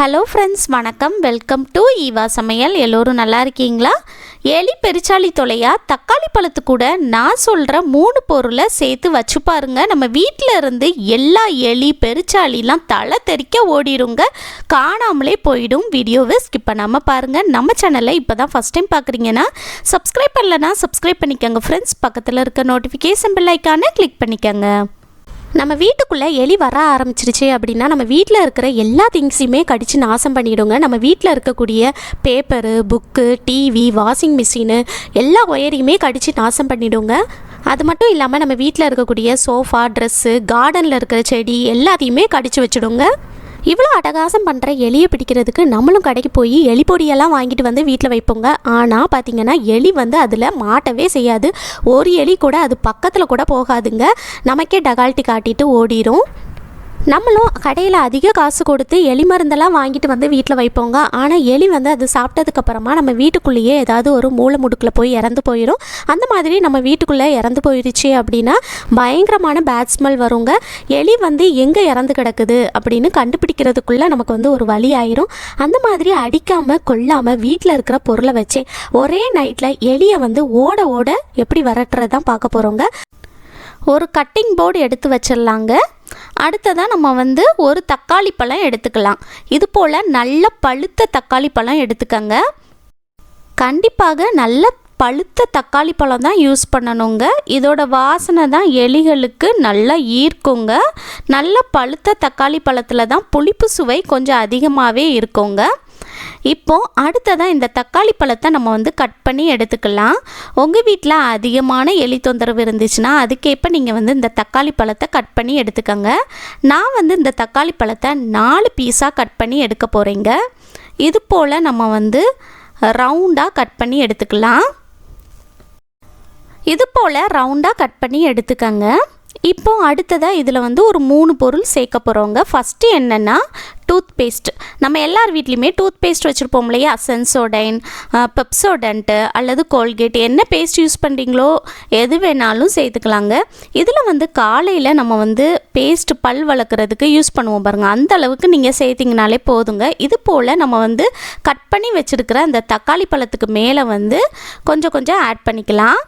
Hello friends, வணக்கம். Welcome to Eva சமையல். எல்லோரும் நல்லா இருக்கீங்களா? எலி பெருச்சாளி தொலையா தக்காளி பழத்து கூட நான் சொல்கிற 3 பொருளை சேர்த்து வச்சு பாருங்க. நம்ம வீட்டில் இருந்து எல்லா எலி பெருச்சாலிலாம் தலை தெறிக்க ஓடிடுங்க, காணாமலே போயிடும். வீடியோவை ஸ்கிப் பண்ணாமல் பாருங்கள். நம்ம சேனலை இப்போ தான் ஃபஸ்ட் டைம் பார்க்குறீங்கன்னா சப்ஸ்கிரைப் பண்ணலன்னா சப்ஸ்கிரைப் பண்ணிக்கோங்க ஃப்ரெண்ட்ஸ். பக்கத்தில் இருக்க நோட்டிஃபிகேஷன் பெல் ஐக்கானை கிளிக் பண்ணிக்கோங்க. நம்ம வீட்டுக்குள்ளே எலி வர ஆரம்பிச்சிருச்சு அப்படின்னா நம்ம வீட்டில் இருக்கிற எல்லா திங்ஸையுமே கடித்து நாசம் பண்ணிவிடுங்க. நம்ம வீட்டில் இருக்கக்கூடிய paper, book, TV, washing machine எல்லா ஒயரையுமே கடித்து நாசம் பண்ணிவிடுங்க. அது மட்டும் இல்லாமல் நம்ம வீட்டில் இருக்கக்கூடிய சோஃபா, ட்ரெஸ்ஸு, கார்டனில் இருக்கிற செடி எல்லாத்தையுமே கடித்து வச்சுடுங்க. இவ்வளோ அட்டகாசம் பண்ணுற எலியை பிடிக்கிறதுக்கு நம்மளும் கடைக்கு போய் எலி பொடியெல்லாம் வாங்கிட்டு வந்து வீட்டில் வைப்போங்க. ஆனால் பார்த்திங்கன்னா எலி அதில் மாட்டவே செய்யாது. ஒரு எலி கூட அது பக்கத்தில் கூட போகாதுங்க. நமக்கே டகால்ட்டி காட்டிட்டு ஓடிடும். நம்மளும் கடையில் அதிக காசு கொடுத்து எலி மருந்தெல்லாம் வாங்கிட்டு வந்து வீட்டில் வைப்போங்க. ஆனால் எலி அது சாப்பிட்டதுக்கப்புறமா நம்ம வீட்டுக்குள்ளேயே ஏதாவது ஒரு மூளை முடுக்கில் போய் இறந்து போயிடும். அந்த மாதிரி நம்ம வீட்டுக்குள்ளே இறந்து போயிடுச்சு அப்படின்னா பயங்கரமான பேட் ஸ்மெல் வருங்க. எலி எங்கே இறந்து கிடக்குது அப்படின்னு கண்டுபிடிக்கிறதுக்குள்ளே நமக்கு ஒரு வழி ஆயிரும். அந்த மாதிரி அடிக்காமல் கொல்லாமல் வீட்டில் இருக்கிற பொருளை வச்சு ஒரே நைட்டில் எலியை ஓட ஓட எப்படி விரட்டுறது தான் பார்க்க போகிறோங்க. ஒரு கட்டிங் போர்டு எடுத்து வச்சிடலாங்க. அடுத்ததாக நம்ம ஒரு தக்காளி பழம் எடுத்துக்கலாம். இது போல் நல்ல பழுத்த தக்காளி பழம் எடுத்துக்கங்க. கண்டிப்பாக நல்ல பழுத்த தக்காளி பழம் தான் யூஸ் பண்ணணுங்க. இதோட வாசனை தான் எலிகளுக்கு நல்லா ஈர்க்குங்க. நல்ல பழுத்த தக்காளி பழத்தில் தான் புளிப்பு சுவை கொஞ்சம் அதிகமாகவே இருக்குங்க. இப்போது அடுத்ததாக இந்த தக்காளி பழத்தை நம்ம கட் பண்ணி எடுத்துக்கலாம். உங்கள் வீட்டில் அதிகமான எலி தொந்தரவு இருந்துச்சுன்னா அதுக்கேற்ப நீங்கள் இந்த தக்காளி பழத்தை கட் பண்ணி எடுத்துக்கோங்க. நான் இந்த தக்காளி பழத்தை 4 பீஸாக கட் பண்ணி எடுக்க போகிறேங்க. இது போல் நம்ம ரவுண்டாக கட் பண்ணி எடுத்துக்கலாம். இது போல் ரவுண்டாக கட் பண்ணி எடுத்துக்கோங்க. இப்போ அடுத்ததாக இதில் ஒரு 3 பொருள் சேர்க்க போகிறோங்க. ஃபஸ்ட்டு என்னென்னா டூத் பேஸ்ட். நம்ம எல்லார் வீட்லேயுமே டூத் பேஸ்ட் வச்சுருப்போம் இல்லையா? சென்சோடைன், பெப்சோடன்ட்டு அல்லது கோல்கேட், என்ன பேஸ்ட் யூஸ் பண்ணுறீங்களோ எது வேணாலும் சேர்த்துக்கலாங்க. இதில் காலையில் நம்ம பேஸ்ட் பல் வளர்க்குறதுக்கு யூஸ் பண்ணுவோம் பாருங்கள், அந்த அளவுக்கு நீங்கள் சேர்த்திங்கனாலே போதுங்க. இது போல் நம்ம கட் பண்ணி வச்சுருக்கிற அந்த தக்காளி பழத்துக்கு மேலே கொஞ்சம் கொஞ்சம் ஆட் பண்ணிக்கலாம்.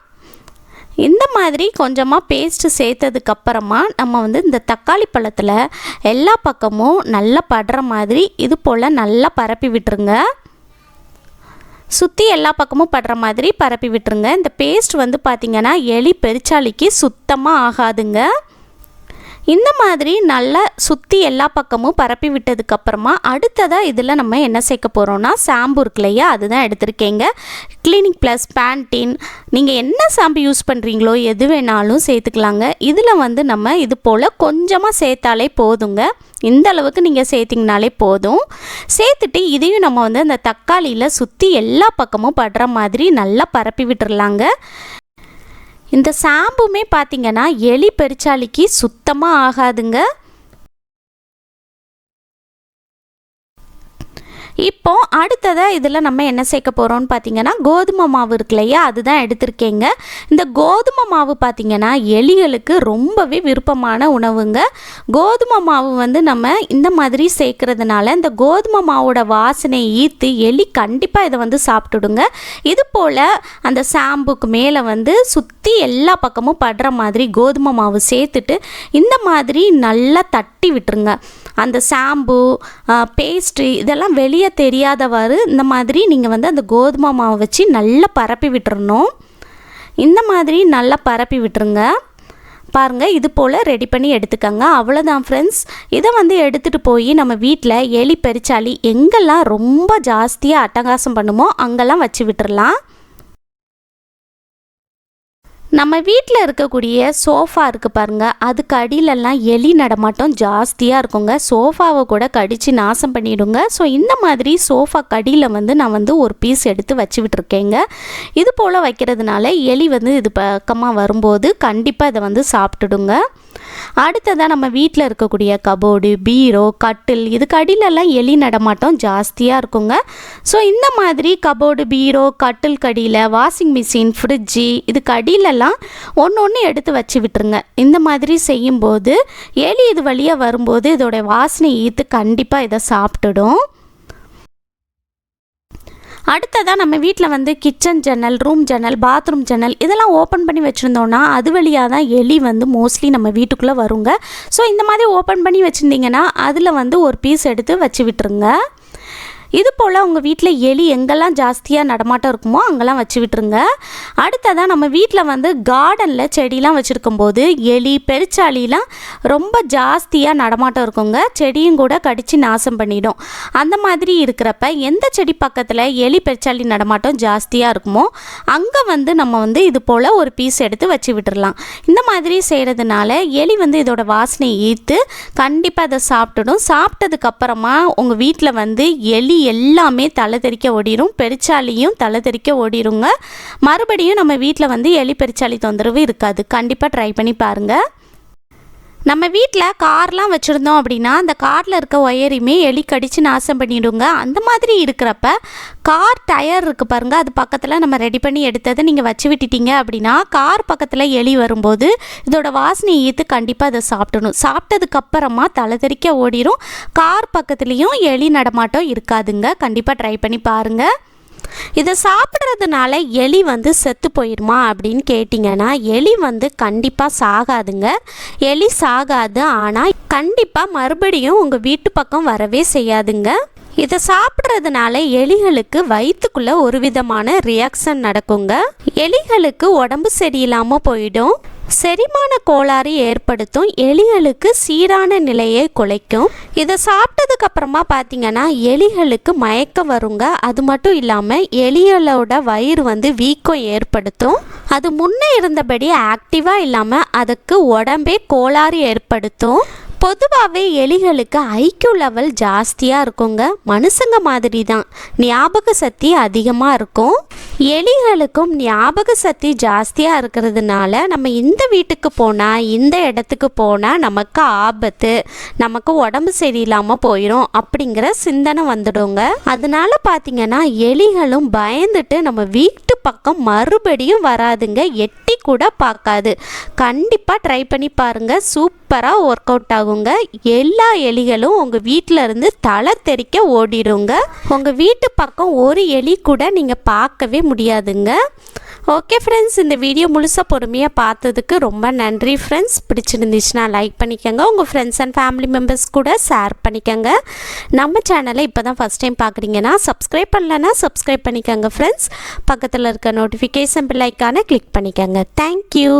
இந்த மாதிரி கொஞ்சமாக பேஸ்ட்டு சேர்த்ததுக்கப்புறமா நம்ம இந்த தக்காளி பழத்தில் எல்லா பக்கமும் நல்லா படுற மாதிரி இது போல் நல்லா பரப்பி விட்டுருங்க. சுற்றி எல்லா பக்கமும் படுற மாதிரி பரப்பி விட்டுருங்க. இந்த பேஸ்ட் பார்த்திங்கன்னா எலி பெருச்சாளிக்கு சுத்தமாக ஆகாதுங்க. இந்த மாதிரி நல்லா சுற்றி எல்லா பக்கமும் பரப்பி விட்டதுக்கப்புறமா அடுத்ததாக இதில் நம்ம என்ன சேர்க்க போகிறோன்னா ஷாம்பு இருக்கு இல்லையா, அதுதான் எடுத்திருக்கேங்க. கிளினிக் ப்ளஸ், பேண்டீன், நீங்கள் என்ன ஷாம்பு யூஸ் பண்ணுறீங்களோ எது வேணாலும் சேர்த்துக்கலாங்க. இதில் நம்ம இது போல் கொஞ்சமாக சேர்த்தாலே போதுங்க. இந்த அளவுக்கு நீங்கள் சேர்த்திங்கனாலே போதும். சேர்த்துட்டு இதையும் நம்ம அந்த தக்காளியில் சுற்றி எல்லா பக்கமும் படுற மாதிரி நல்லா பரப்பி விட்டுறலாங்க. இந்த ஷாம்புமே பார்த்திங்கன்னா எலி பெருச்சாளிக்கு சுத்தமாக ஆகாதுங்க. இப்போ அடுத்ததாக இதில் நம்ம என்ன சேர்க்க போகிறோம்னு பார்த்திங்கன்னா கோதுமை மாவு இருக்கு இல்லையா, அதுதான் எடுத்திருக்கேங்க. இந்த கோதுமை மாவு பார்த்திங்கன்னா எலிகளுக்கு ரொம்பவே விருப்பமான உணவுங்க. கோதுமை மாவு நம்ம இந்த மாதிரி சேர்க்கறதுனால இந்த கோதுமை மாவோட வாசனை ஈர்த்து எலி கண்டிப்பாக இதை சாப்பிட்டுடுங்க. இது போல் அந்த ஷாம்புக்கு மேலே சுற்றி எல்லா பக்கமும் படுற மாதிரி கோதுமை மாவு சேர்த்துட்டு இந்த மாதிரி நல்லா தட்டி விட்டுருங்க. அந்த ஷாம்பு, பேஸ்ட்டு இதெல்லாம் வெளியே தெரியாதவாறு இந்த மாதிரி நீங்கள் அந்த கோதுமை மாவை வச்சு நல்லா பரப்பி விட்டுறணும். இந்த மாதிரி நல்லா பரப்பி விட்டுருங்க. பாருங்கள், இது போல் ரெடி பண்ணி எடுத்துக்கோங்க. அவ்வளோதான் ஃப்ரெண்ட்ஸ். இதை எடுத்துகிட்டு போய் நம்ம வீட்டில் எலி பெருச்சாளி எங்கெல்லாம் ரொம்ப ஜாஸ்தியாக அட்டகாசம் பண்ணுமோ அங்கெல்லாம் வச்சு விட்டுறலாம். நம்ம வீட்டில் இருக்கக்கூடிய சோஃபா இருக்குது பாருங்கள், அதுக்கு அடியிலெல்லாம் எலி நடமாட்டம் ஜாஸ்தியாக இருக்குங்க. சோஃபாவை கூட கடித்து நாசம் பண்ணிவிடுங்க. ஸோ இந்த மாதிரி சோஃபா கடியில் நான் ஒரு பீஸ் எடுத்து வச்சு விட்டுருக்கேங்க. இது போல் வைக்கிறதுனால எலி இது பக்கமாக வரும்போது கண்டிப்பாக இதை சாப்பிட்டுடுங்க. அடுத்ததாக நம்ம வீட்டில் இருக்கக்கூடிய கபோர்டு, பீரோ, கட்டில் இதுக்கு அடியிலெல்லாம் எலி நடமாட்டம் ஜாஸ்தியாக இருக்குங்க. ஸோ இந்த மாதிரி கபோர்டு, பீரோ, கட்டில் கடியில், வாஷிங் மிஷின், ஃப்ரிட்ஜு இதுக்கு அடியிலெல்லாம் ஒன்று எடுத்து வச்சு விட்டுருங்க. இந்த மாதிரி செய்யும்போது எலி இது வழியாக வரும்போது இதோடைய வாசனை ஈர்த்து கண்டிப்பாக இதை சாப்பிட்டுடும். அடுத்ததாக நம்ம வீட்டில் வந்து கிச்சன் ஜன்னல், ரூம் ஜன்னல், பாத்ரூம் ஜன்னல் இதெல்லாம் ஓப்பன் பண்ணி வச்சுருந்தோன்னா அது வழியாக தான் எலி வந்து மோஸ்ட்லி நம்ம வீட்டுக்குள்ளே வருங்க. ஸோ இந்த மாதிரி ஓப்பன் பண்ணி வச்சுருந்தீங்கன்னா அதில் வந்து ஒரு பீஸ் எடுத்து வச்சு விட்டுருங்க. இது போல் உங்கள் வீட்டில் எலி எங்கெல்லாம் ஜாஸ்தியாக நடமாட்டம் இருக்குமோ அங்கெல்லாம் வச்சு விட்டுருங்க. அடுத்ததாக நம்ம வீட்டில் வந்து கார்டனில் செடிலாம் வச்சுருக்கும்போது எலி பெருச்சாலிலாம் ரொம்ப ஜாஸ்தியாக நடமாட்டம் இருக்குங்க. செடியும் கூட கடித்து நாசம் பண்ணிடும். அந்த மாதிரி இருக்கிறப்ப எந்த செடி பக்கத்தில் எலி பெருச்சாலி நடமாட்டம் ஜாஸ்தியாக இருக்குமோ அங்கே வந்து நம்ம வந்து இது போல் ஒரு பீஸ் எடுத்து வச்சு விட்டுடலாம். இந்த மாதிரி செய்கிறதுனால எலி வந்து இதோட வாசனையை ஈர்த்து கண்டிப்பாக அதை சாப்பிட்டுடும். சாப்பிட்டதுக்கப்புறமா உங்கள் வீட்டில் வந்து எலி எல்லாமே தலை தெறிக்க ஓடிடும், பெருச்சாலியும் தலை தெறிக்க ஓடிடுங்க. மறுபடியும் நம்ம வீட்டில் வந்து எலி பெருச்சாலி தொந்தரவு இருக்காது. கண்டிப்பாக ட்ரை பண்ணி பாருங்கள். நம்ம வீட்டில் கார்லாம் வச்சுருந்தோம் அப்படின்னா அந்த காரில் இருக்க ஒயரையுமே எலி கடித்து நாசம் பண்ணிவிடுங்க. அந்த மாதிரி இருக்கிறப்ப கார் டயர் இருக்குது பாருங்கள், அது பக்கத்தில் நம்ம ரெடி பண்ணி எடுத்ததை நீங்கள் வச்சு விட்டுட்டீங்க அப்படின்னா கார் பக்கத்தில் எலி வரும்போது இதோட வாசனையை ஈர்த்து கண்டிப்பாக அதை சாப்பிடணும். சாப்பிட்டதுக்கப்புறமா தலை தெறிக்க ஓடிடும். கார் பக்கத்துலேயும் எலி நடமாட்டம் இருக்காதுங்க. கண்டிப்பாக ட்ரை பண்ணி பாருங்கள். இதை சாப்பிட்றதுனால எலி வந்து செத்து போயிடுமா அப்படின்னு கேட்டிங்கன்னா எலி வந்து கண்டிப்பாக சாகாதுங்க. எலி சாகாது, ஆனால் கண்டிப்பாக மறுபடியும் உங்கள் வீட்டு பக்கம் வரவே செய்யாதுங்க. இதை சாப்பிட்றதுனால எலிகளுக்கு வயிற்றுக்குள்ளே ஒரு விதமான ரியாக்ஷன் நடக்குங்க. எலிகளுக்கு உடம்பு சரியில்லாமல் போயிடும், செரிமான கோளாறு ஏற்படுத்தும், எலிகளுக்கு சீரான நிலையை குலைக்கும். இதை சாப்பிட்டதுக்கு அப்புறமா பார்த்தீங்கன்னா எலிகளுக்கு மயக்கம் வருங்க. அது மட்டும் இல்லாமல் எலிகளோட வயிறு வந்து வீக்கம் ஏற்படுத்தும். அது முன்னே இருந்தபடி ஆக்டிவாக இல்லாமல் அதுக்கு உடம்பே கோளாறு ஏற்படுத்தும். பொதுவாகவே எலிகளுக்கு ஐக்யூ லெவல் ஜாஸ்தியாக இருக்குங்க. மனுஷங்க மாதிரி தான் ஞாபக சக்தி அதிகமாக இருக்கும். எலிகளுக்கும் ஞாபக சக்தி ஜாஸ்தியாக இருக்கிறதுனால நம்ம இந்த வீட்டுக்கு போனால் இந்த இடத்துக்கு போனால் நமக்கு ஆபத்து, நமக்கு உடம்பு சரியில்லாமல் போயிடும் அப்படிங்கிற சிந்தனை வந்துடுங்க. அதனால பார்த்தீங்கன்னா எலிகளும் பயந்துட்டு நம்ம வீட்டு பக்கம் மறுபடியும் வராதுங்க, எட்டி கூட பார்க்காது. கண்டிப்பாக ட்ரை பண்ணி பாருங்கள், சூப்பராக ஒர்க் அவுட் ஆகுங்க. எல்லா எலிகளும் உங்கள் வீட்டில் இருந்து தலை தெறிக்க ஓடிடுங்க. உங்கள் வீட்டு பக்கம் ஒரு எலி கூட நீங்கள் பார்க்கவே முடியாதுங்க. ஓகே ஃப்ரெண்ட்ஸ், இந்த வீடியோ முழுசாக பொறுமையாக பார்த்ததுக்கு ரொம்ப நன்றி ஃப்ரெண்ட்ஸ். பிடிச்சிருந்துச்சுன்னா லைக் பண்ணிக்கோங்க, உங்கள் ஃப்ரெண்ட்ஸ் அண்ட் ஃபேமிலி மெம்பர்ஸ் கூட ஷேர் பண்ணிக்கோங்க. நம்ம சேனலை இப்போ தான் ஃபஸ்ட் டைம் பார்க்குறீங்கன்னா சப்ஸ்கிரைப் பண்ணலன்னா சப்ஸ்கிரைப் பண்ணிக்கோங்க ஃப்ரெண்ட்ஸ். பக்கத்தில் இருக்க நோட்டிஃபிகேஷன் பெல் ஐக்கானை கிளிக் பண்ணிக்கோங்க. தேங்க்யூ.